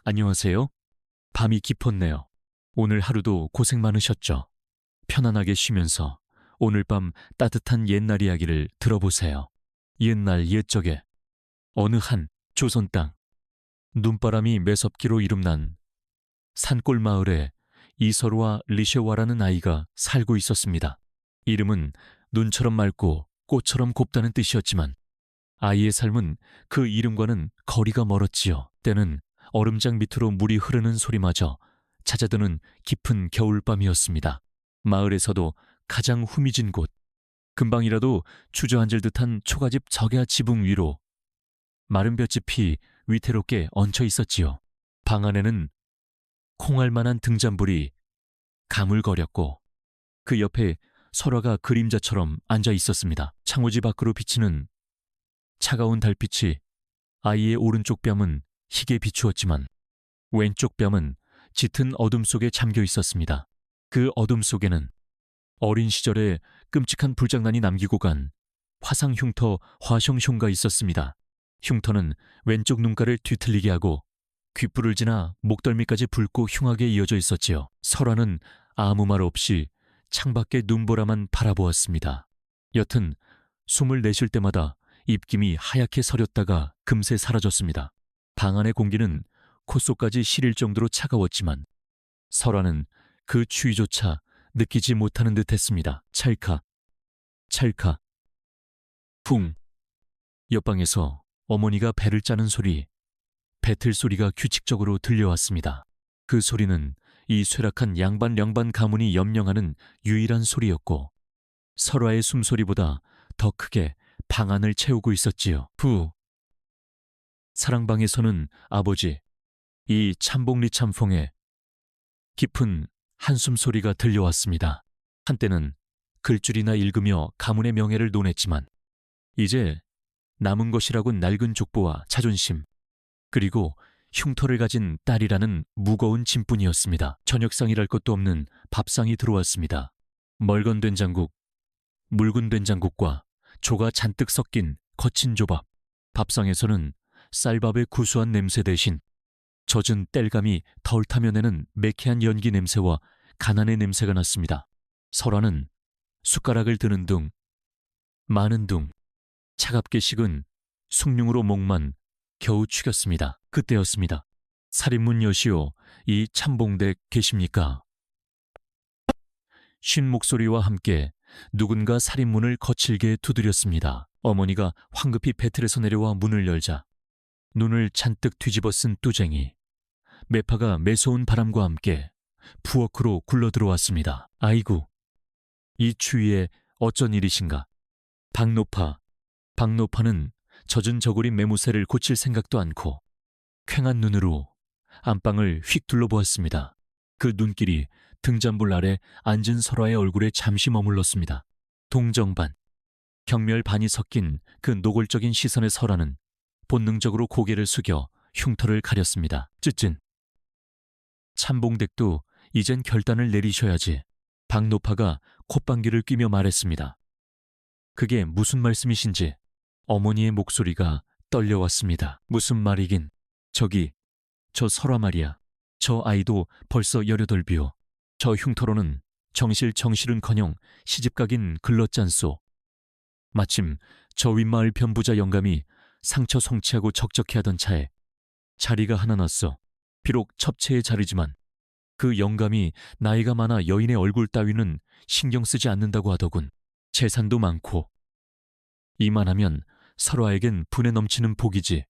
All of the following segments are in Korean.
안녕하세요. 밤이 깊었네요. 오늘 하루도 고생 많으셨죠? 편안하게 쉬면서 오늘 밤 따뜻한 옛날 이야기를 들어보세요. 옛날 옛적에 어느 한 조선 땅, 눈바람이 매섭기로 이름난 산골 마을에 이설와 리쉐와라는 아이가 살고 있었습니다. 이름은 눈처럼 맑고 꽃처럼 곱다는 뜻이었지만 아이의 삶은 그 이름과는 거리가 멀었지요. 때는 얼음장 밑으로 물이 흐르는 소리마저 찾아드는 깊은 겨울밤이었습니다. 마을에서도 가장 후미진 곳, 금방이라도 주저앉을 듯한 초가집 적야 지붕 위로 마른 볏짚이 위태롭게 얹혀 있었지요. 방 안에는 콩알만한 등잔불이 가물거렸고 그 옆에 설화가 그림자처럼 앉아 있었습니다. 창호지 밖으로 비치는 차가운 달빛이 아이의 오른쪽 뺨은 희게 비추었지만 왼쪽 뺨은 짙은 어둠 속에 잠겨 있었습니다. 그 어둠 속에는 어린 시절에 끔찍한 불장난이 남기고 간 화상 흉터 화숑숑가 있었습니다. 흉터는 왼쪽 눈가를 뒤틀리게 하고 귓불을 지나 목덜미까지 붉고 흉하게 이어져 있었지요. 설화는 아무 말 없이 창밖에 눈보라만 바라보았습니다. 여튼 숨을 내쉴 때마다 입김이 하얗게 서렸다가 금세 사라졌습니다. 방 안의 공기는 콧속까지 시릴 정도로 차가웠지만 설화는 그 추위조차 느끼지 못하는 듯했습니다. 찰칵, 찰칵, 쿵. 옆방에서 어머니가 배를 짜는 소리, 배틀 소리가 규칙적으로 들려왔습니다. 그 소리는 이 쇠락한 양반량반 가문이 염려하는 유일한 소리였고 설화의 숨소리보다 더 크게 방 안을 채우고 있었지요. 사랑방에서는 아버지, 이 참복리 참fon에 깊은 한숨 소리가 들려왔습니다. 한때는 글줄이나 읽으며 가문의 명예를 논했지만 이제 남은 것이라곤 낡은 족보와 자존심, 그리고 흉터를 가진 딸이라는 무거운 짐뿐이었습니다. 저녁상이랄 것도 없는 밥상이 들어왔습니다. 멀건 된장국, 묽은 된장국과 조가 잔뜩 섞인 거친 조밥. 밥상에서는 쌀밥의 구수한 냄새 대신 젖은 땔감이 덜 타면에는 매캐한 연기 냄새와 가난의 냄새가 났습니다. 설화는 숟가락을 드는 둥, 마는 둥, 차갑게 식은 숭늉으로 목만 겨우 축였습니다. 그때였습니다. 살인문 여시오, 이 참봉댁 계십니까? 쉰 목소리와 함께 누군가 살인문을 거칠게 두드렸습니다. 어머니가 황급히 배틀에서 내려와 문을 열자 눈을 잔뜩 뒤집어 쓴 뚜쟁이, 매파가 매서운 바람과 함께 부엌으로 굴러들어왔습니다. 아이고, 이 추위에 어쩐 일이신가? 박노파는 젖은 저고리 매무새를 고칠 생각도 않고 퀭한 눈으로 안방을 휙 둘러보았습니다. 그 눈길이 등잔불 아래 앉은 설화의 얼굴에 잠시 머물렀습니다. 동정 반, 경멸 반이 섞인 그 노골적인 시선의 설화는 본능적으로 고개를 숙여 흉터를 가렸습니다. 쯧쯧. 참봉댁도 이젠 결단을 내리셔야지. 박노파가 콧방귀를 뀌며 말했습니다. 그게 무슨 말씀이신지 어머니의 목소리가 떨려왔습니다. 무슨 말이긴. 저기, 저 설화 말이야. 저 아이도 벌써 18비요. 저 흉터로는 정실은커녕 시집가긴 글렀잖소. 마침 저 윗마을 변부자 영감이 상처 성취하고 적적해 하던 차에 자리가 하나 났어. 비록 첩체의 자리지만 그 영감이 나이가 많아 여인의 얼굴 따위는 신경 쓰지 않는다고 하더군. 재산도 많고. 이만하면 설화에겐 분에 넘치는 복이지.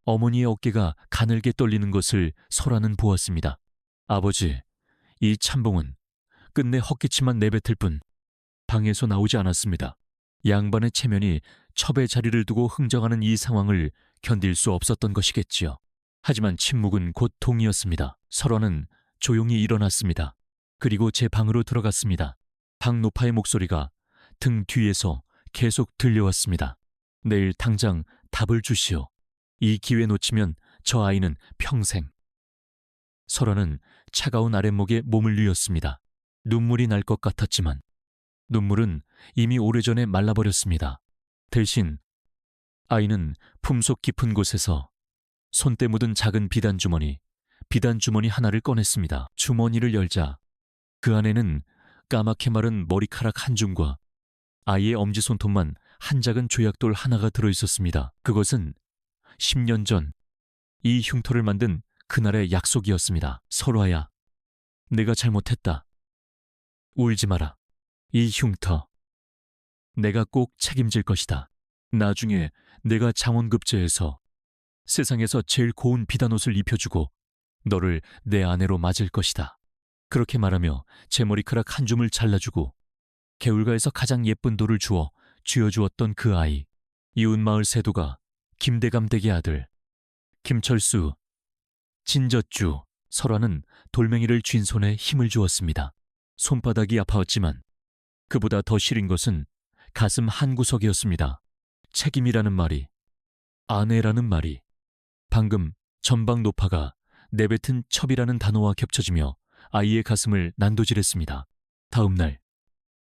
어머니의 어깨가 가늘게 떨리는 것을 설화는 보았습니다. 아버지, 이 참봉은 끝내 헛기침만 내뱉을 뿐 방에서 나오지 않았습니다. 양반의 체면이 첩의 자리를 두고 흥정하는 이 상황을 견딜 수 없었던 것이겠지요. 하지만 침묵은 곧 동이었습니다. 설화는 조용히 일어났습니다. 그리고 제 방으로 들어갔습니다. 박노파의 목소리가 등 뒤에서 계속 들려왔습니다. 내일 당장 답을 주시오. 이 기회 놓치면 저 아이는 평생. 설화는 차가운 아랫목에 몸을 뉘었습니다. 눈물이 날 것 같았지만 눈물은 이미 오래전에 말라버렸습니다. 대신 아이는 품속 깊은 곳에서 손때 묻은 작은 비단 주머니 하나를 꺼냈습니다. 주머니를 열자 그 안에는 까맣게 마른 머리카락 한 줌과 아이의 엄지손톱만 한 작은 조약돌 하나가 들어있었습니다. 그것은 10년 전 이 흉터를 만든 그날의 약속이었습니다. 설화야, 내가 잘못했다. 울지 마라. 이 흉터, 내가 꼭 책임질 것이다. 나중에 내가 장원급제해서 세상에서 제일 고운 비단옷을 입혀주고 너를 내 아내로 맞을 것이다. 그렇게 말하며 제 머리카락 한 줌을 잘라주고 개울가에서 가장 예쁜 돌을 주어 쥐어주었던 그 아이, 이웃마을 세도가 김대감 댁의 아들 김철수, 진저쭈. 설화는 돌멩이를 쥔 손에 힘을 주었습니다. 손바닥이 아파왔지만 그보다 더 시린 것은 가슴 한구석이었습니다. 책임이라는 말이, 아내라는 말이 방금 전방 노파가 내뱉은 첩이라는 단어와 겹쳐지며 아이의 가슴을 난도질했습니다. 다음 날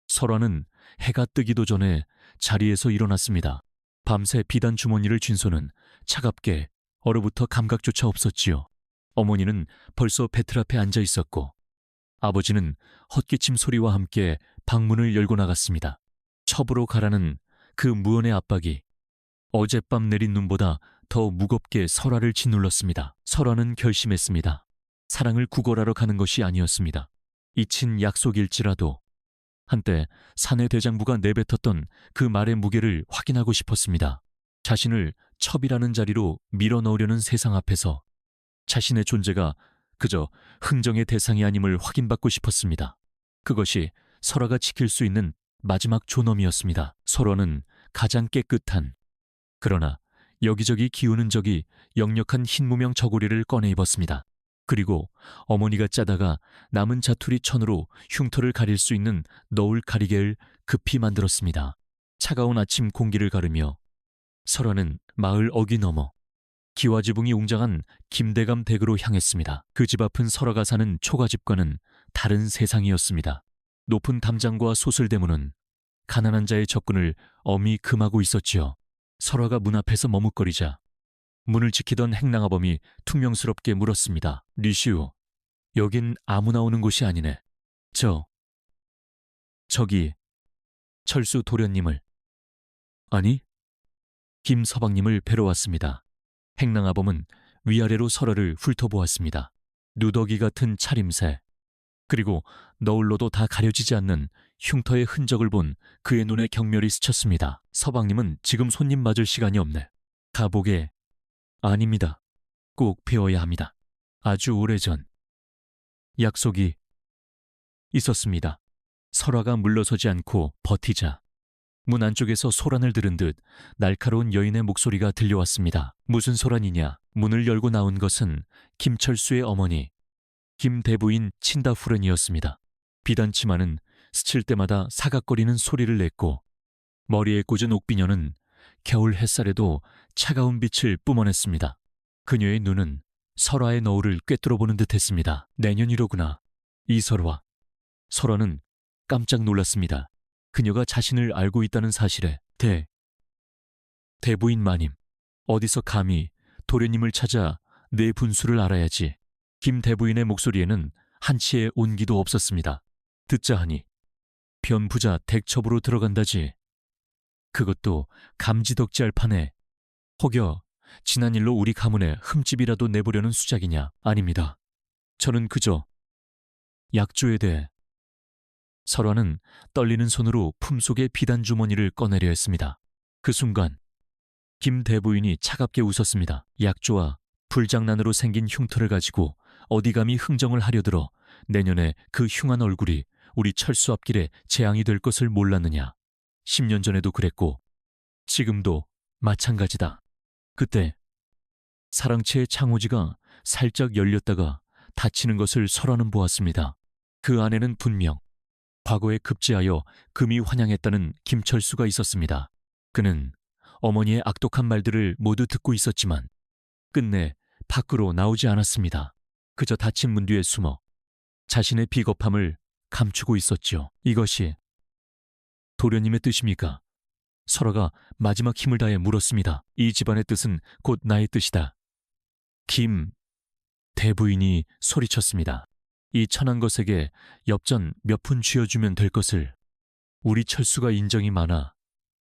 설화는 해가 뜨기도 전에 자리에서 일어났습니다. 밤새 비단 주머니를 쥔 손은 차갑게 얼어붙어 감각조차 없었지요. 어머니는 벌써 배틀 앞에 앉아 있었고 아버지는 헛기침 소리와 함께 방문을 열고 나갔습니다. 첩으로 가라는 그 무언의 압박이 어젯밤 내린 눈보다 더 무겁게 설화를 짓눌렀습니다. 설화는 결심했습니다. 사랑을 구걸하러 가는 것이 아니었습니다. 잊힌 약속일지라도 한때 사내 대장부가 내뱉었던 그 말의 무게를 확인하고 싶었습니다. 자신을 첩이라는 자리로 밀어넣으려는 세상 앞에서 자신의 존재가 그저 흥정의 대상이 아님을 확인받고 싶었습니다. 그것이 설화가 지킬 수 있는 마지막 존엄이었습니다. 설화는 가장 깨끗한, 그러나 여기저기 기우는 적이 역력한 흰무명 저고리를 꺼내 입었습니다. 그리고 어머니가 짜다가 남은 자투리 천으로 흉터를 가릴 수 있는 너울 가리개를 급히 만들었습니다. 차가운 아침 공기를 가르며 설화는 마을 어귀 너머 기와지붕이 웅장한 김대감 댁으로 향했습니다. 그 집 앞은 설화가 사는 초가집과는 다른 세상이었습니다. 높은 담장과 소슬대문은 가난한 자의 접근을 엄히 금하고 있었지요. 설화가 문 앞에서 머뭇거리자 문을 지키던 행랑아범이 퉁명스럽게 물었습니다. 리슈, 여긴 아무나 오는 곳이 아니네. 저기 철수 도련님을, 아니, 김서방님을 뵈러 왔습니다. 행랑아범은 위아래로 설화를 훑어보았습니다. 누더기 같은 차림새, 그리고 너울로도 다 가려지지 않는 흉터의 흔적을 본 그의 눈에 경멸이 스쳤습니다. 서방님은 지금 손님 맞을 시간이 없네. 가보게. 아닙니다. 꼭 배워야 합니다. 아주 오래전 약속이 있었습니다. 설화가 물러서지 않고 버티자 문 안쪽에서 소란을 들은 듯 날카로운 여인의 목소리가 들려왔습니다. 무슨 소란이냐? 문을 열고 나온 것은 김철수의 어머니, 김대부인 친다후른이었습니다. 비단치마는 스칠 때마다 사각거리는 소리를 냈고 머리에 꽂은 옥비녀는 겨울 햇살에도 차가운 빛을 뿜어냈습니다. 그녀의 눈은 설화의 너울을 꿰뚫어보는 듯했습니다. 내년이로구나. 이설화. 설화는 깜짝 놀랐습니다. 그녀가 자신을 알고 있다는 사실에 대부인 마님, 어디서 감히 도련님을 찾아 내 분수를 알아야지. 김대부인의 목소리에는 한치의 온기도 없었습니다. 듣자 하니 변부자 댁첩으로 들어간다지. 그것도 감지덕지할 판에 혹여 지난 일로 우리 가문에 흠집이라도 내보려는 수작이냐? 아닙니다. 저는 그저 약조에 대해. 설화는 떨리는 손으로 품속의 비단 주머니를 꺼내려 했습니다. 그 순간 김대부인이 차갑게 웃었습니다. 약조와 불장난으로 생긴 흉터를 가지고 어디 감히 흥정을 하려들어 내년에 그 흉한 얼굴이 우리 철수 앞길에 재앙이 될 것을 몰랐느냐. 10년 전에도 그랬고 지금도 마찬가지다. 그때 사랑채의 창호지가 살짝 열렸다가 닫히는 것을 설화는 보았습니다. 그 안에는 분명 과거에 급제하여 금이 환영했다는 김철수가 있었습니다. 그는 어머니의 악독한 말들을 모두 듣고 있었지만 끝내 밖으로 나오지 않았습니다. 그저 닫힌 문 뒤에 숨어 자신의 비겁함을 감추고 있었지요. 이것이 도련님의 뜻입니까? 설화가 마지막 힘을 다해 물었습니다. 이 집안의 뜻은 곧 나의 뜻이다. 김 대부인이 소리쳤습니다. 이 천한 것에게 엽전 몇 푼 쥐어주면 될 것을 우리 철수가 인정이 많아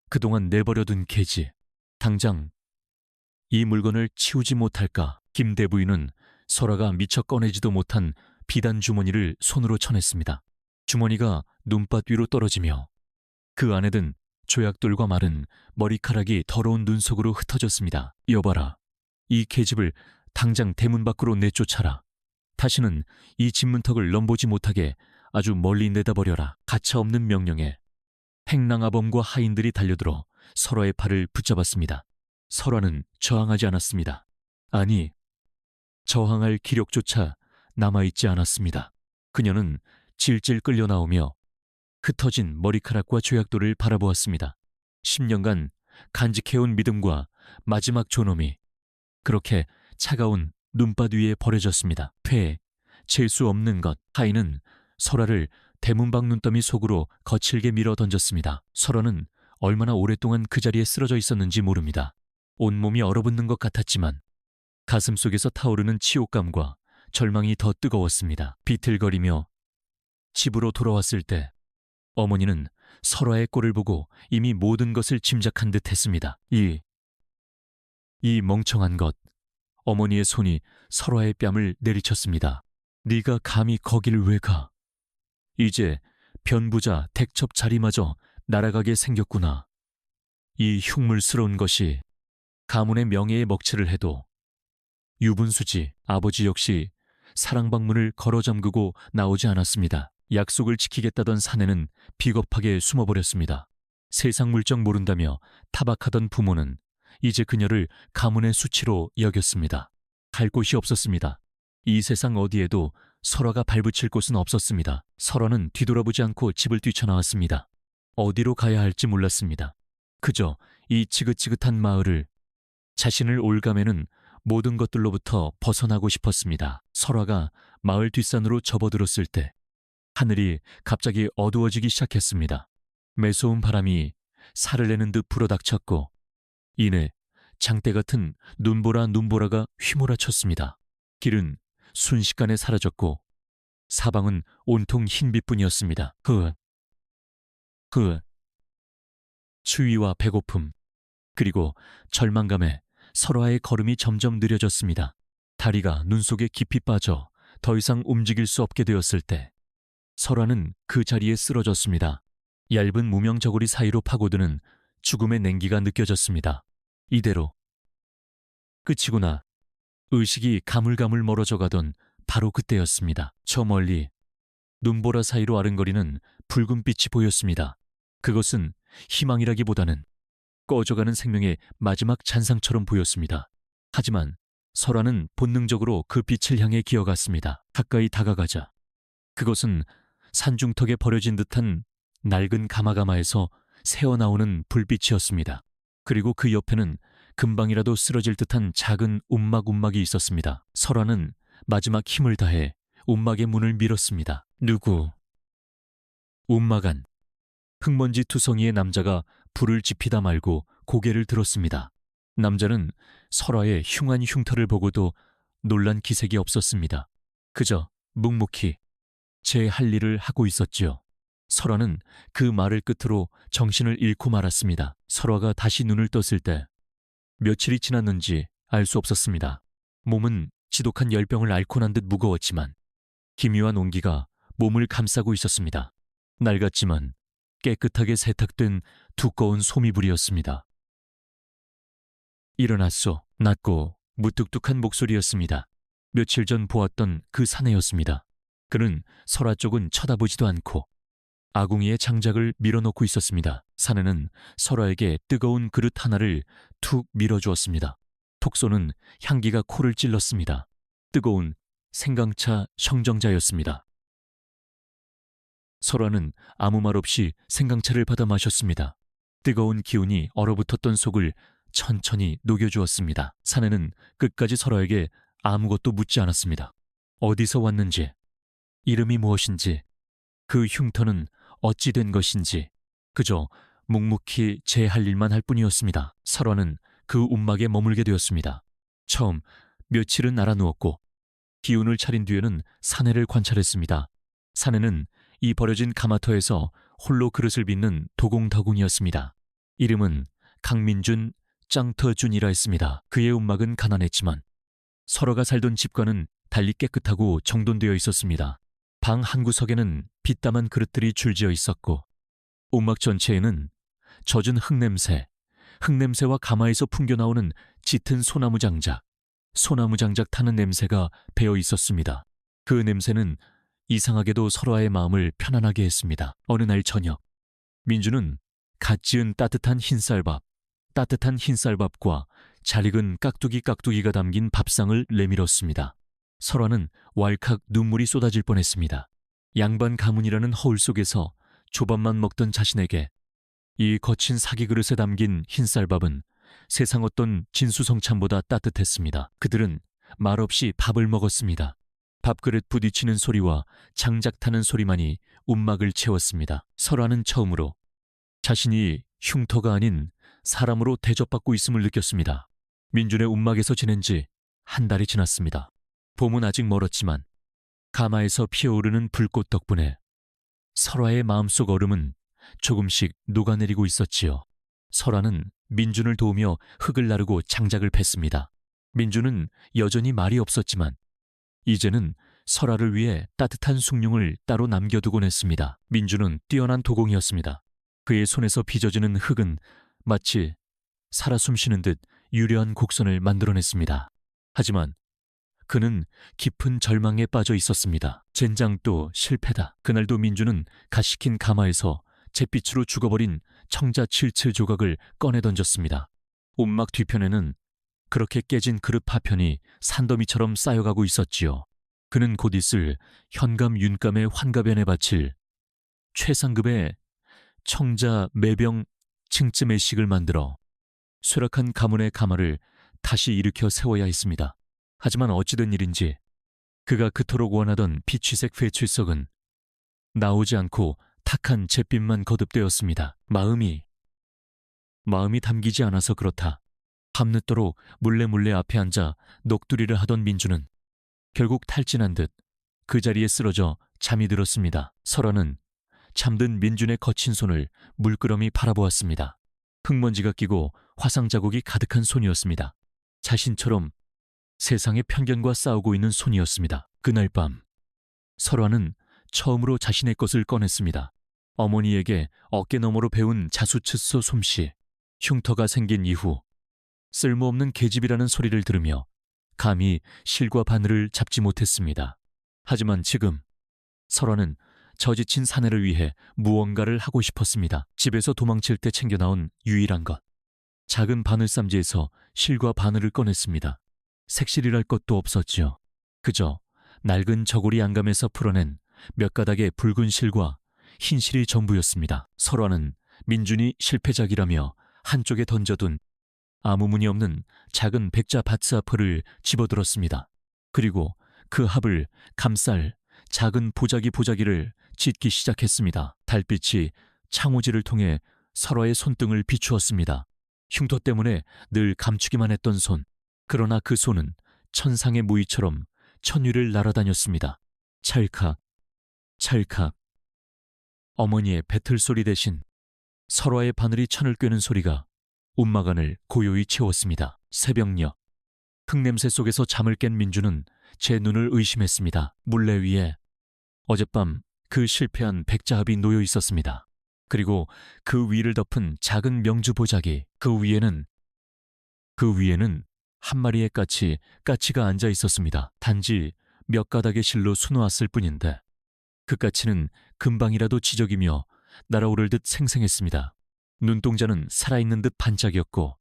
그동안 내버려둔 개지. 당장 이 물건을 치우지 못할까. 김 대부인은 설아가 미처 꺼내지도 못한 비단 주머니를 손으로 쳐냈습니다. 주머니가 눈밭 위로 떨어지며 그 안에 든 조약돌과 마른 머리카락이 더러운 눈 속으로 흩어졌습니다. 여봐라. 이 계집을 당장 대문 밖으로 내쫓아라. 다시는 이 집문턱을 넘보지 못하게 아주 멀리 내다버려라. 가차없는 명령에 행랑아범과 하인들이 달려들어 설화의 팔을 붙잡았습니다. 설화는 저항하지 않았습니다. 아니, 저항할 기력조차 남아있지 않았습니다. 그녀는 질질 끌려 나오며 흩어진 머리카락과 조약돌을 바라보았습니다. 10년간 간직해온 믿음과 마지막 존엄이 그렇게 차가운 눈밭 위에 버려졌습니다. 잴수 없는 것. 하인은 설화를 대문방 눈더미 속으로 거칠게 밀어 던졌습니다. 설화는 얼마나 오랫동안 그 자리에 쓰러져 있었는지 모릅니다. 온몸이 얼어붙는 것 같았지만 가슴 속에서 타오르는 치욕감과 절망이 더 뜨거웠습니다. 비틀거리며 집으로 돌아왔을 때 어머니는 설화의 꼴을 보고 이미 모든 것을 짐작한 듯 했습니다. 이 멍청한 것. 어머니의 손이 설화의 뺨을 내리쳤습니다. 네가 감히 거길 왜 가? 이제 변부자 택첩 자리마저 날아가게 생겼구나. 이 흉물스러운 것이 가문의 명예에 먹칠을 해도 유분수지. 아버지 역시 사랑방문을 걸어 잠그고 나오지 않았습니다. 약속을 지키겠다던 사내는 비겁하게 숨어버렸습니다. 세상 물정 모른다며 타박하던 부모는 이제 그녀를 가문의 수치로 여겼습니다. 갈 곳이 없었습니다. 이 세상 어디에도 설화가 발붙일 곳은 없었습니다. 설화는 뒤돌아보지 않고 집을 뛰쳐나왔습니다. 어디로 가야 할지 몰랐습니다. 그저 이 지긋지긋한 마을을, 자신을 올가매는 모든 것들로부터 벗어나고 싶었습니다. 설화가 마을 뒷산으로 접어들었을 때 하늘이 갑자기 어두워지기 시작했습니다. 매서운 바람이 살을 내는 듯 불어닥쳤고 이내 장대 같은 눈보라가 휘몰아쳤습니다. 길은 순식간에 사라졌고 사방은 온통 흰빛뿐이었습니다. 추위와 배고픔 그리고 절망감에 설화의 걸음이 점점 느려졌습니다. 다리가 눈 속에 깊이 빠져 더 이상 움직일 수 없게 되었을 때 설화는 그 자리에 쓰러졌습니다. 얇은 무명 저고리 사이로 파고드는 죽음의 냉기가 느껴졌습니다. 이대로 끝이구나. 의식이 가물가물 멀어져 가던 바로 그때였습니다. 저 멀리 눈보라 사이로 아른거리는 붉은 빛이 보였습니다. 그것은 희망이라기보다는 꺼져가는 생명의 마지막 잔상처럼 보였습니다. 하지만 설화는 본능적으로 그 빛을 향해 기어갔습니다. 가까이 다가가자 그것은 산중턱에 버려진 듯한 낡은 가마가마에서 새어나오는 불빛이었습니다. 그리고 그 옆에는 금방이라도 쓰러질 듯한 작은 움막이 있었습니다. 설화는 마지막 힘을 다해 움막의 문을 밀었습니다. 누구? 움막 안. 흙먼지 투성이의 남자가 불을 지피다 말고 고개를 들었습니다. 남자는 설화의 흉한 흉터를 보고도 놀란 기색이 없었습니다. 그저 묵묵히 제 할 일을 하고 있었지요. 설화는 그 말을 끝으로 정신을 잃고 말았습니다. 설화가 다시 눈을 떴을 때 며칠이 지났는지 알 수 없었습니다. 몸은 지독한 열병을 앓고 난 듯 무거웠지만 기묘한 온기가 몸을 감싸고 있었습니다. 낡았지만 깨끗하게 세탁된 두꺼운 소미불이었습니다. 일어났소. 낮고 무뚝뚝한 목소리였습니다. 며칠 전 보았던 그 사내였습니다. 그는 설화 쪽은 쳐다보지도 않고 아궁이에 장작을 밀어놓고 있었습니다. 사내는 설화에게 뜨거운 그릇 하나를 툭 밀어주었습니다. 톡 쏘는 향기가 코를 찔렀습니다. 뜨거운 생강차 청정자였습니다. 설화는 아무 말 없이 생강차를 받아 마셨습니다. 뜨거운 기운이 얼어붙었던 속을 천천히 녹여주었습니다. 사내는 끝까지 설화에게 아무것도 묻지 않았습니다. 어디서 왔는지, 이름이 무엇인지, 그 흉터는 어찌 된 것인지 그저 묵묵히 제 할 일만 할 뿐이었습니다. 설화는 그 움막에 머물게 되었습니다. 처음 며칠은 알아누웠고 기운을 차린 뒤에는 사내를 관찰했습니다. 사내는 이 버려진 가마터에서 홀로 그릇을 빚는 도공더공이었습니다. 이름은 강민준 짱터준이라 했습니다. 그의 움막은 가난했지만 서로가 살던 집과는 달리 깨끗하고 정돈되어 있었습니다. 방 한 구석에는 빛담한 그릇들이 줄지어 있었고 움막 전체에는 젖은 흙냄새와 가마에서 풍겨나오는 짙은 소나무 장작 타는 냄새가 배어 있었습니다. 그 냄새는 이상하게도 설화의 마음을 편안하게 했습니다. 어느 날 저녁, 민주는 갓 지은 따뜻한 흰쌀밥과 잘 익은 깍두기가 담긴 밥상을 내밀었습니다. 설화는 왈칵 눈물이 쏟아질 뻔했습니다. 양반 가문이라는 허울 속에서 조밥만 먹던 자신에게 이 거친 사기 그릇에 담긴 흰쌀밥은 세상 어떤 진수성찬보다 따뜻했습니다. 그들은 말없이 밥을 먹었습니다. 밥그릇 부딪히는 소리와 장작 타는 소리만이 움막을 채웠습니다. 설화는 처음으로 자신이 흉터가 아닌 사람으로 대접받고 있음을 느꼈습니다. 민준의 움막에서 지낸 지 한 달이 지났습니다. 봄은 아직 멀었지만 가마에서 피어오르는 불꽃 덕분에 설화의 마음속 얼음은 조금씩 녹아내리고 있었지요. 설화는 민준을 도우며 흙을 나르고 장작을 팼습니다. 민준은 여전히 말이 없었지만 이제는 설화를 위해 따뜻한 숭늉을 따로 남겨두곤 했습니다. 민준은 뛰어난 도공이었습니다. 그의 손에서 빚어지는 흙은 마치 살아 숨쉬는 듯 유려한 곡선을 만들어냈습니다. 하지만 그는 깊은 절망에 빠져 있었습니다. 젠장도 실패다. 그날도 민주는 갓 식힌 가마에서 잿빛으로 죽어버린 청자 7칠 조각을 꺼내 던졌습니다. 움막 뒤편에는 그렇게 깨진 그릇 파편이 산더미처럼 쌓여가고 있었지요. 그는 곧 있을 현감 윤감의 환갑연에 바칠 최상급의 청자 매병 층쯤의식을 만들어 쇠락한 가문의 가마를 다시 일으켜 세워야 했습니다. 하지만 어찌된 일인지 그가 그토록 원하던 피취색 회칠석은 나오지 않고 탁한 잿빛만 거듭되었습니다. 마음이 담기지 않아서 그렇다. 밤늦도록 몰래 앞에 앉아 녹두리를 하던 민주는 결국 탈진한 듯 그 자리에 쓰러져 잠이 들었습니다. 설화는 잠든 민준의 거친 손을 물끄러미 바라보았습니다. 흙먼지가 끼고 화상 자국이 가득한 손이었습니다. 자신처럼 세상의 편견과 싸우고 있는 손이었습니다. 그날 밤 설화는 처음으로 자신의 것을 꺼냈습니다. 어머니에게 어깨너머로 배운 자수칫솔 솜씨, 흉터가 생긴 이후 쓸모없는 계집이라는 소리를 들으며 감히 실과 바늘을 잡지 못했습니다. 하지만 지금 설화는 저지친 사내를 위해 무언가를 하고 싶었습니다. 집에서 도망칠 때 챙겨나온 유일한 것. 작은 바늘쌈지에서 실과 바늘을 꺼냈습니다. 색실이랄 것도 없었지요. 그저 낡은 저고리 안감에서 풀어낸 몇 가닥의 붉은 실과 흰 실이 전부였습니다. 설화는 민준이 실패작이라며 한쪽에 던져둔 아무 무늬 없는 작은 백자 바츠아퍼를 집어들었습니다. 그리고 그 합을 감쌀 작은 보자기를 짓기 시작했습니다. 달빛이 창호지를 통해 설화의 손등을 비추었습니다. 흉터 때문에 늘 감추기만 했던 손. 그러나 그 손은 천상의 무희처럼 천위를 날아다녔습니다. 찰칵, 찰칵. 어머니의 배틀소리 대신 설화의 바늘이 천을 꿰는 소리가 움막 안을 고요히 채웠습니다. 새벽녘, 흙냄새 속에서 잠을 깬 민주는 제 눈을 의심했습니다. 물레 위에 어젯밤 그 실패한 백자합이 놓여 있었습니다. 그리고 그 위를 덮은 작은 명주 보자기, 그 위에는 한 마리의 까치가 앉아 있었습니다. 단지 몇 가닥의 실로 수놓았을 뿐인데 그 까치는 금방이라도 지저귀며 날아오를 듯 생생했습니다. 눈동자는 살아있는 듯 반짝였고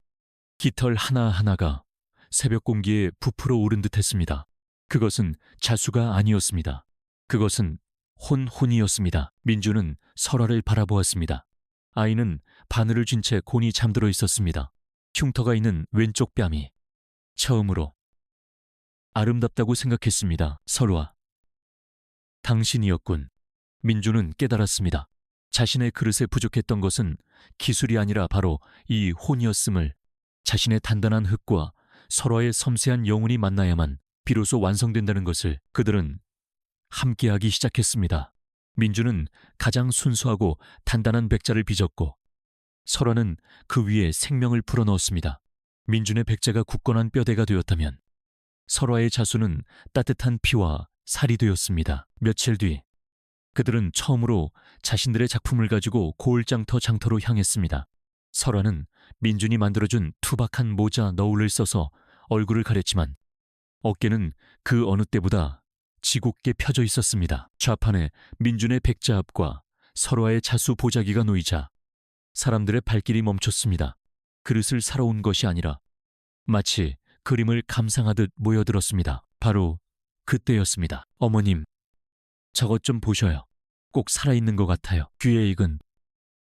깃털 하나하나가 새벽 공기에 부풀어 오른 듯 했습니다. 그것은 자수가 아니었습니다. 그것은 혼이었습니다. 민주는 설화를 바라보았습니다. 아이는 바늘을 쥔 채 곤히 잠들어 있었습니다. 흉터가 있는 왼쪽 뺨이 처음으로 아름답다고 생각했습니다. 설화, 당신이었군. 민주는 깨달았습니다. 자신의 그릇에 부족했던 것은 기술이 아니라 바로 이 혼이었음을. 자신의 단단한 흙과 서로의 섬세한 영혼이 만나야만 비로소 완성된다는 것을 그들은 함께하기 시작했습니다. 민주는 가장 순수하고 단단한 백자를 빚었고 설화는 그 위에 생명을 불어넣었습니다. 민준의 백자가 굳건한 뼈대가 되었다면 설화의 자수는 따뜻한 피와 살이 되었습니다. 며칠 뒤 그들은 처음으로 자신들의 작품을 가지고 고을장터 장터로 향했습니다. 설화는 민준이 만들어준 투박한 모자 너울을 써서 얼굴을 가렸지만 어깨는 그 어느 때보다 지곱게 펴져 있었습니다. 좌판에 민준의 백자합과 설화의 자수 보자기가 놓이자 사람들의 발길이 멈췄습니다. 그릇을 사러 온 것이 아니라 마치 그림을 감상하듯 모여들었습니다. 바로 그때였습니다. 어머님, 저것 좀 보셔요. 꼭 살아있는 것 같아요. 귀에 익은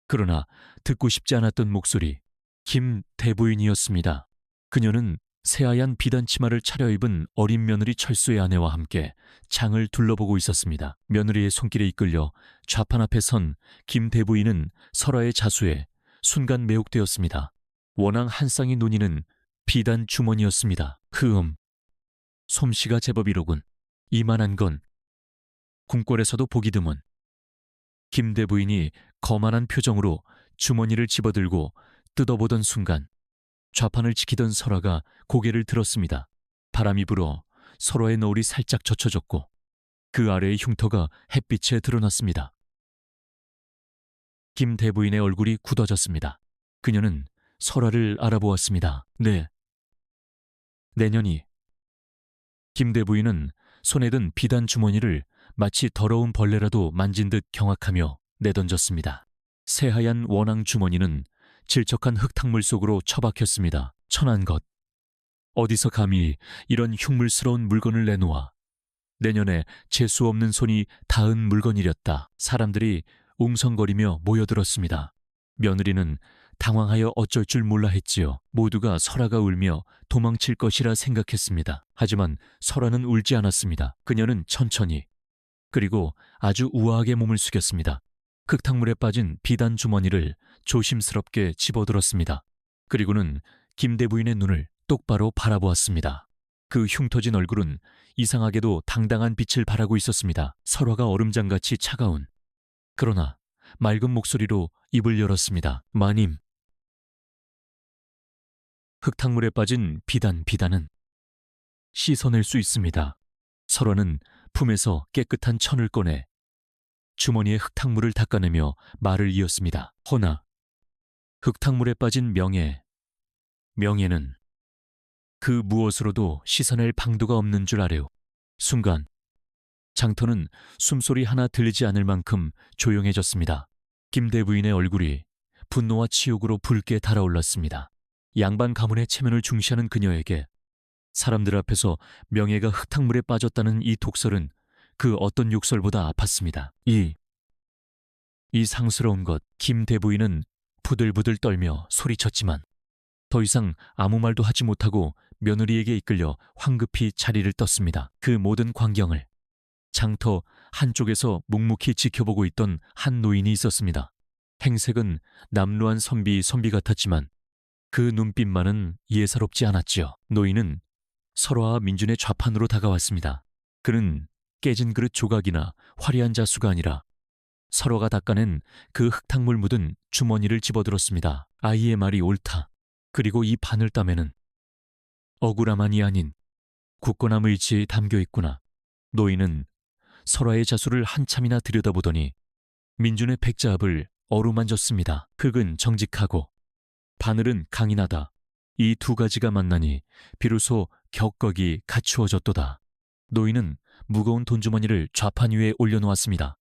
그러나 듣고 싶지 않았던 목소리, 김대부인이었습니다. 그녀는 새하얀 비단 치마를 차려입은 어린 며느리 철수의 아내와 함께 장을 둘러보고 있었습니다. 며느리의 손길에 이끌려 좌판 앞에 선 김대부인은 설화의 자수에 순간 매혹되었습니다. 원앙 한 쌍이 논이는 비단 주머니였습니다. 솜씨가 제법이로군. 이만한 건 궁궐에서도 보기 드문. 김대부인이 거만한 표정으로 주머니를 집어들고 뜯어보던 순간 좌판을 지키던 설화가 고개를 들었습니다. 바람이 불어 설화의 너울이 살짝 젖혀졌고 그 아래의 흉터가 햇빛에 드러났습니다. 김대부인의 얼굴이 굳어졌습니다. 그녀는 설화를 알아보았습니다. 네. 내년이. 김대부인은 손에 든 비단 주머니를 마치 더러운 벌레라도 만진 듯 경악하며 내던졌습니다. 새하얀 원앙 주머니는 질척한 흙탕물 속으로 처박혔습니다. 천한 것. 어디서 감히 이런 흉물스러운 물건을 내놓아. 내년에 재수 없는 손이 닿은 물건이렸다. 사람들이 웅성거리며 모여들었습니다. 며느리는 당황하여 어쩔 줄 몰라 했지요. 모두가 설화가 울며 도망칠 것이라 생각했습니다. 하지만 설화는 울지 않았습니다. 그녀는 천천히 그리고 아주 우아하게 몸을 숙였습니다. 흙탕물에 빠진 비단 주머니를 조심스럽게 집어들었습니다. 그리고는 김대부인의 눈을 똑바로 바라보았습니다. 그 흉터진 얼굴은 이상하게도 당당한 빛을 발하고 있었습니다. 설화가 얼음장같이 차가운 그러나 맑은 목소리로 입을 열었습니다. 마님. 흙탕물에 빠진 비단은 씻어낼 수 있습니다. 설화는 품에서 깨끗한 천을 꺼내 주머니에 흙탕물을 닦아내며 말을 이었습니다. 허나 흙탕물에 빠진 명예는 그 무엇으로도 씻어낼 방도가 없는 줄 아래요. 순간 장터는 숨소리 하나 들리지 않을 만큼 조용해졌습니다. 김대부인의 얼굴이 분노와 치욕으로 붉게 달아올랐습니다. 양반 가문의 체면을 중시하는 그녀에게 사람들 앞에서 명예가 흙탕물에 빠졌다는 이 독설은 그 어떤 욕설보다 아팠습니다. 이 상스러운 것. 김대부인은 부들부들 떨며 소리쳤지만 더 이상 아무 말도 하지 못하고 며느리에게 이끌려 황급히 자리를 떴습니다. 그 모든 광경을 장터 한쪽에서 묵묵히 지켜보고 있던 한 노인이 있었습니다. 행색은 남루한 선비 같았지만 그 눈빛만은 예사롭지 않았지요. 노인은 설화와 민준의 좌판으로 다가왔습니다. 그는 깨진 그릇 조각이나 화려한 자수가 아니라 설화가 닦아낸 그 흙탕물 묻은 주머니를 집어들었습니다. 아이의 말이 옳다. 그리고 이 바늘땀에는 억울함만이 아닌 굳건함 의지에 담겨 있구나. 노인은 설화의 자수를 한참이나 들여다보더니 민준의 백자합을 어루만졌습니다. 흙은 정직하고 바늘은 강인하다. 이 두 가지가 만나니 비로소 격곡이 갖추어졌도다. 노인은 무거운 돈주머니를 좌판 위에 올려놓았습니다.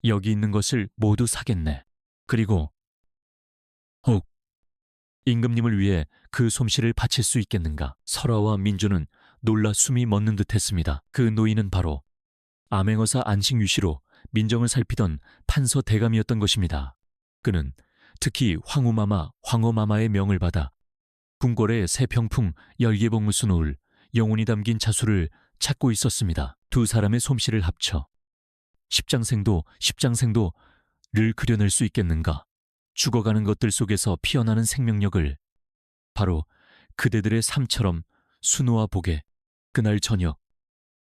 여기 있는 것을 모두 사겠네. 그리고 혹 임금님을 위해 그 솜씨를 바칠 수 있겠는가. 설화와 민주는 놀라 숨이 멎는 듯했습니다. 그 노인은 바로 암행어사 안식유씨로 민정을 살피던 판서 대감이었던 것입니다. 그는 특히 황후마마의 명을 받아 궁궐의 새 병풍 열기봉무수 놓을 영혼이 담긴 자수를 찾고 있었습니다. 두 사람의 솜씨를 합쳐 십장생도를 그려낼 수 있겠는가. 죽어가는 것들 속에서 피어나는 생명력을 바로 그대들의 삶처럼 순호와 보게. 그날 저녁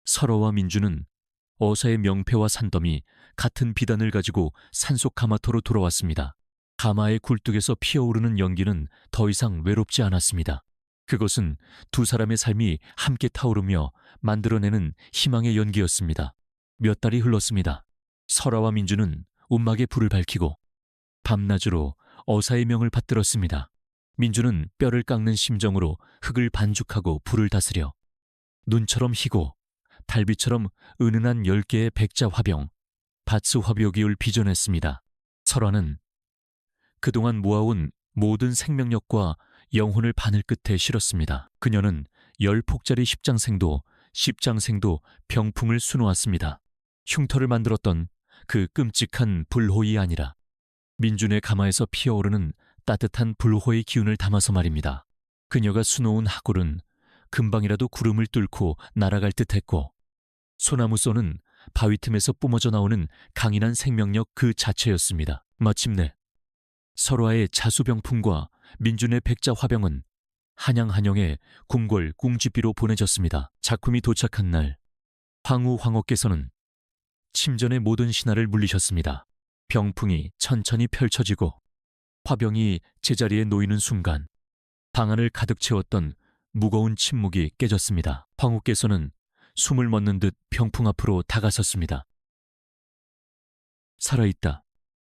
설화와 민주는 어사의 명패와 산더미 같은 비단을 가지고 산속 가마터로 돌아왔습니다. 가마의 굴뚝에서 피어오르는 연기는 더 이상 외롭지 않았습니다. 그것은 두 사람의 삶이 함께 타오르며 만들어내는 희망의 연기였습니다. 몇 달이 흘렀습니다. 설아와 민주는 움막에 불을 밝히고 밤낮으로 어사의 명을 받들었습니다. 민주는 뼈를 깎는 심정으로 흙을 반죽하고 불을 다스려 눈처럼 희고 달빛처럼 은은한 10개의 백자 화병, 바츠 화벽이을 빚어냈습니다. 설아는 그동안 모아온 모든 생명력과 영혼을 바늘 끝에 실었습니다. 그녀는 10폭짜리 십장생도 병풍을 수놓았습니다. 흉터를 만들었던 그 끔찍한 불호이 아니라 민준의 가마에서 피어오르는 따뜻한 불호의 기운을 담아서 말입니다. 그녀가 수놓은 하골은 금방이라도 구름을 뚫고 날아갈 듯했고 소나무 쏘는 바위 틈에서 뿜어져 나오는 강인한 생명력 그 자체였습니다. 마침내 설화의 자수병풍과 민준의 백자 화병은 한양한영의 궁궐 궁지비로 보내졌습니다. 작품이 도착한 날 황후 황후께서는 침전의 모든 신하를 물리셨습니다. 병풍이 천천히 펼쳐지고 화병이 제자리에 놓이는 순간 방 안을 가득 채웠던 무거운 침묵이 깨졌습니다. 황후께서는 숨을 멎는 듯 병풍 앞으로 다가섰습니다. 살아있다.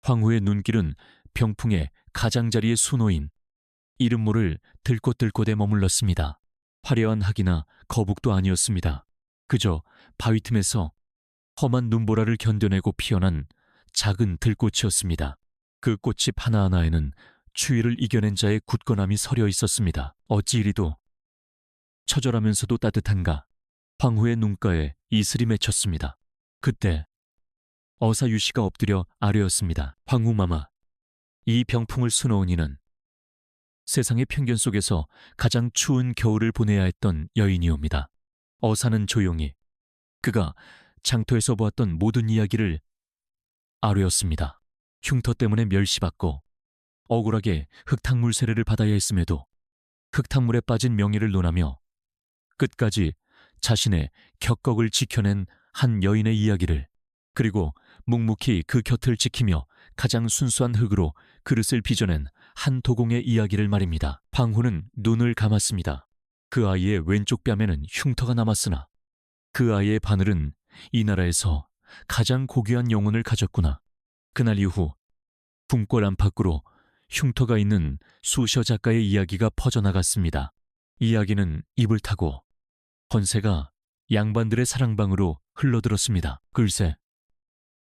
황후의 눈길은 병풍의 가장자리에 수놓인 이름 모를 들꽃들꽃에 머물렀습니다. 화려한 학이나 거북도 아니었습니다. 그저 바위 틈에서 험한 눈보라를 견뎌내고 피어난 작은 들꽃이었습니다. 그 꽃잎 하나하나에는 추위를 이겨낸 자의 굳건함이 서려 있었습니다. 어찌 이리도 처절하면서도 따뜻한가. 황후의 눈가에 이슬이 맺혔습니다. 그때 어사 유씨가 엎드려 아뢰었습니다. 황후마마, 이 병풍을 수놓은 이는 세상의 편견 속에서 가장 추운 겨울을 보내야 했던 여인이옵니다. 어사는 조용히 그가 장터에서 보았던 모든 이야기를 아뢰었습니다. 흉터 때문에 멸시받고 억울하게 흙탕물 세례를 받아야 했음에도 흙탕물에 빠진 명예를 논하며 끝까지 자신의 격곡을 지켜낸 한 여인의 이야기를, 그리고 묵묵히 그 곁을 지키며 가장 순수한 흙으로 그릇을 빚어낸 한 도공의 이야기를 말입니다. 황후는 눈을 감았습니다. 그 아이의 왼쪽 뺨에는 흉터가 남았으나 그 아이의 바늘은 이 나라에서 가장 고귀한 영혼을 가졌구나. 그날 이후 궁궐 안팎으로 흉터가 있는 수셔 작가의 이야기가 퍼져나갔습니다. 이야기는 입을 타고 헌세가 양반들의 사랑방으로 흘러들었습니다. 글쎄,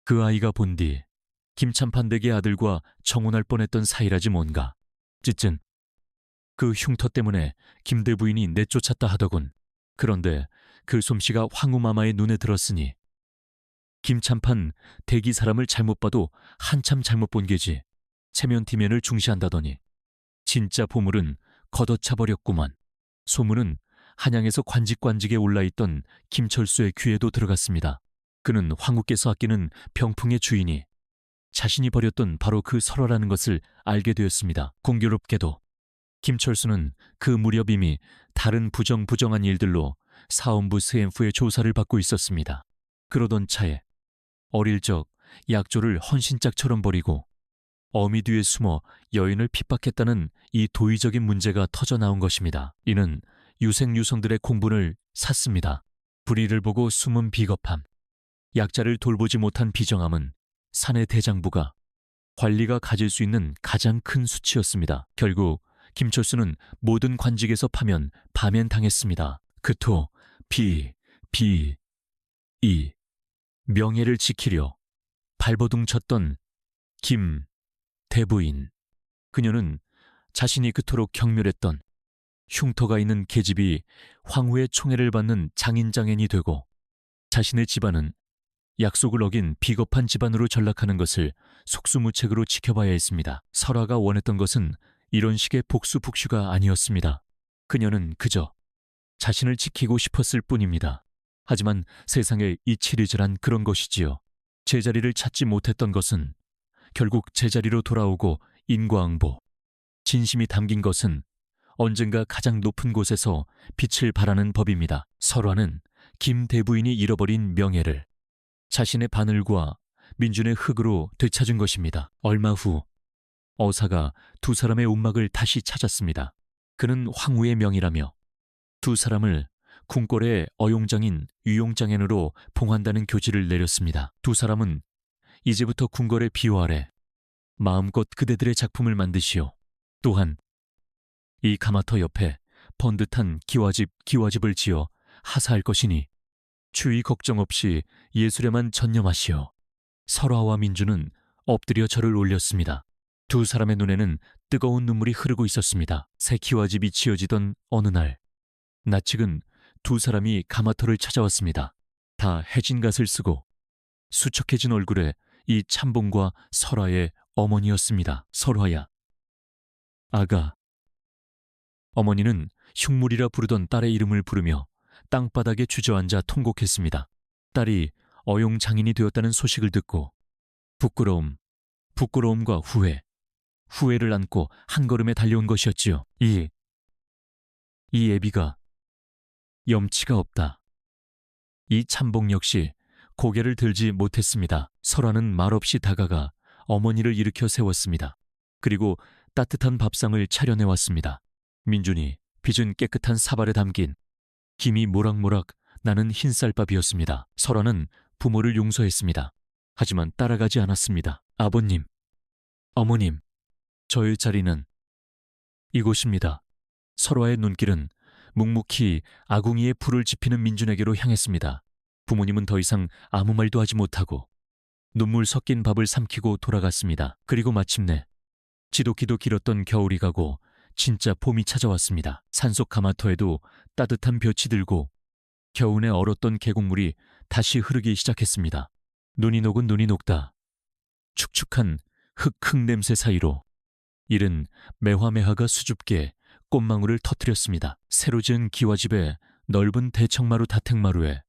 그 아이가 본 뒤 김참판댁의 아들과 정혼할 뻔했던 사이라지 뭔가. 찌찐, 그 흉터 때문에 김대 부인이 내쫓았다 하더군. 그런데 그 솜씨가 황후마마의 눈에 들었으니 김참판 대기 사람을 잘못 봐도 한참 잘못 본 게지. 체면티면을 중시한다더니 진짜 보물은 걷어차버렸구만. 소문은 한양에서 관직관직에 올라있던 김철수의 귀에도 들어갔습니다. 그는 황후께서 아끼는 병풍의 주인이 자신이 버렸던 바로 그 설화라는 것을 알게 되었습니다. 공교롭게도 김철수는 그 무렵 이미 다른 부정한 일들로 사원부 스엠프의 조사를 받고 있었습니다. 그러던 차에 어릴 적 약조를 헌신짝처럼 버리고 어미 뒤에 숨어 여인을 핍박했다는 이 도의적인 문제가 터져나온 것입니다. 이는 유생유성들의 공분을 샀습니다. 불의를 보고 숨은 비겁함, 약자를 돌보지 못한 비정함은 사내 대장부가 관리가 가질 수 있는 가장 큰 수치였습니다. 결국 김철수는 모든 관직에서 파면당했습니다. 그토 이 명예를 지키려 발버둥 쳤던 김 대부인. 그녀는 자신이 그토록 경멸했던 흉터가 있는 계집이 황후의 총애를 받는 장인장애인이 되고 자신의 집안은 약속을 어긴 비겁한 집안으로 전락하는 것을 속수무책으로 지켜봐야 했습니다. 설화가 원했던 것은 이런 식의 복수복슈가 아니었습니다. 그녀는 그저 자신을 지키고 싶었을 뿐입니다. 하지만 세상에 이치리즈란 그런 것이지요. 제자리를 찾지 못했던 것은 결국 제자리로 돌아오고 인과응보, 진심이 담긴 것은 언젠가 가장 높은 곳에서 빛을 발하는 법입니다. 설화는 김 대부인이 잃어버린 명예를 자신의 바늘과 민준의 흙으로 되찾은 것입니다. 얼마 후 어사가 두 사람의 움막을 다시 찾았습니다. 그는 황후의 명이라며 두 사람을 궁궐의 어용장인 유용장인으로 봉한다는 교지를 내렸습니다. 두 사람은 이제부터 궁궐의 비호 아래 마음껏 그대들의 작품을 만드시오. 또한 이 가마터 옆에 번듯한 기와집을 지어 하사할 것이니 추위 걱정 없이 예술에만 전념하시오. 설화와 민주는 엎드려 절을 올렸습니다. 두 사람의 눈에는 뜨거운 눈물이 흐르고 있었습니다. 새 기와집이 지어지던 어느 날, 낯익은 두 사람이 가마터를 찾아왔습니다. 다 해진 갓을 쓰고 수척해진 얼굴에 이 참봉과 설화의 어머니였습니다. 설화야. 아가. 어머니는 흉물이라 부르던 딸의 이름을 부르며 땅바닥에 주저앉아 통곡했습니다. 딸이 어용장인이 되었다는 소식을 듣고 부끄러움과 후회를 안고 한 걸음에 달려온 것이었지요. 이 애비가 염치가 없다. 이 참봉 역시 고개를 들지 못했습니다. 설화는 말없이 다가가 어머니를 일으켜 세웠습니다. 그리고 따뜻한 밥상을 차려내왔습니다. 민준이 빚은 깨끗한 사발에 담긴 김이 모락모락 나는 흰쌀밥이었습니다. 설화는 부모를 용서했습니다. 하지만 따라가지 않았습니다. 아버님, 어머님, 저의 자리는 이곳입니다. 설화의 눈길은 묵묵히 아궁이에 불을 지피는 민준에게로 향했습니다. 부모님은 더 이상 아무 말도 하지 못하고 눈물 섞인 밥을 삼키고 돌아갔습니다. 그리고 마침내 지독히도 길었던 겨울이 가고 진짜 봄이 찾아왔습니다. 산속 가마터에도 따뜻한 볕이 들고 겨우내 얼었던 계곡물이 다시 흐르기 시작했습니다. 눈이 녹다. 축축한 흙 냄새 사이로 이른 매화매화가 수줍게 꽃망울을 터뜨렸습니다. 새로 지은 기와집의 넓은 대청마루 다택마루에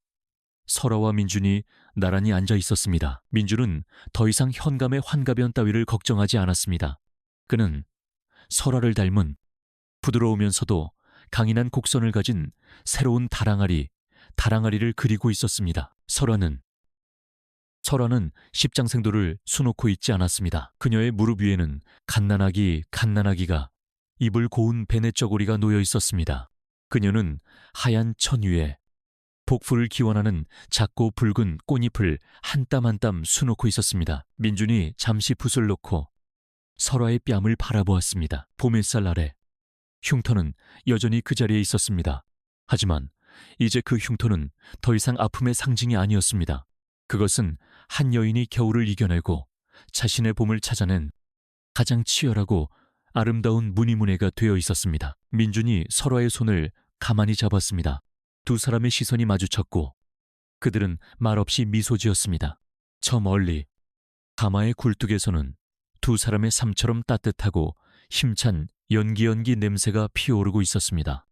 설화와 민준이 나란히 앉아 있었습니다. 민준은 더 이상 현감의 환가변 따위를 걱정하지 않았습니다. 그는 설화를 닮은 부드러우면서도 강인한 곡선을 가진 새로운 다랑아리를 그리고 있었습니다. 설화는 십장생도를 수놓고 있지 않았습니다. 그녀의 무릎 위에는 갓난아기가 입을 고운 베네 쩌고리가 놓여 있었습니다. 그녀는 하얀 천 위에 복부를 기원하는 작고 붉은 꽃잎을 한 땀 한 땀 수놓고 있었습니다. 민준이 잠시 붓을 놓고 설화의 뺨을 바라보았습니다. 봄햇살 아래 흉터는 여전히 그 자리에 있었습니다. 하지만 이제 그 흉터는 더 이상 아픔의 상징이 아니었습니다. 그것은 한 여인이 겨울을 이겨내고 자신의 봄을 찾아낸 가장 치열하고 아름다운 무늬문해가 되어 있었습니다. 민준이 설화의 손을 가만히 잡았습니다. 두 사람의 시선이 마주쳤고 그들은 말없이 미소 지었습니다. 저 멀리 가마의 굴뚝에서는 두 사람의 삶처럼 따뜻하고 힘찬 연기 냄새가 피어오르고 있었습니다.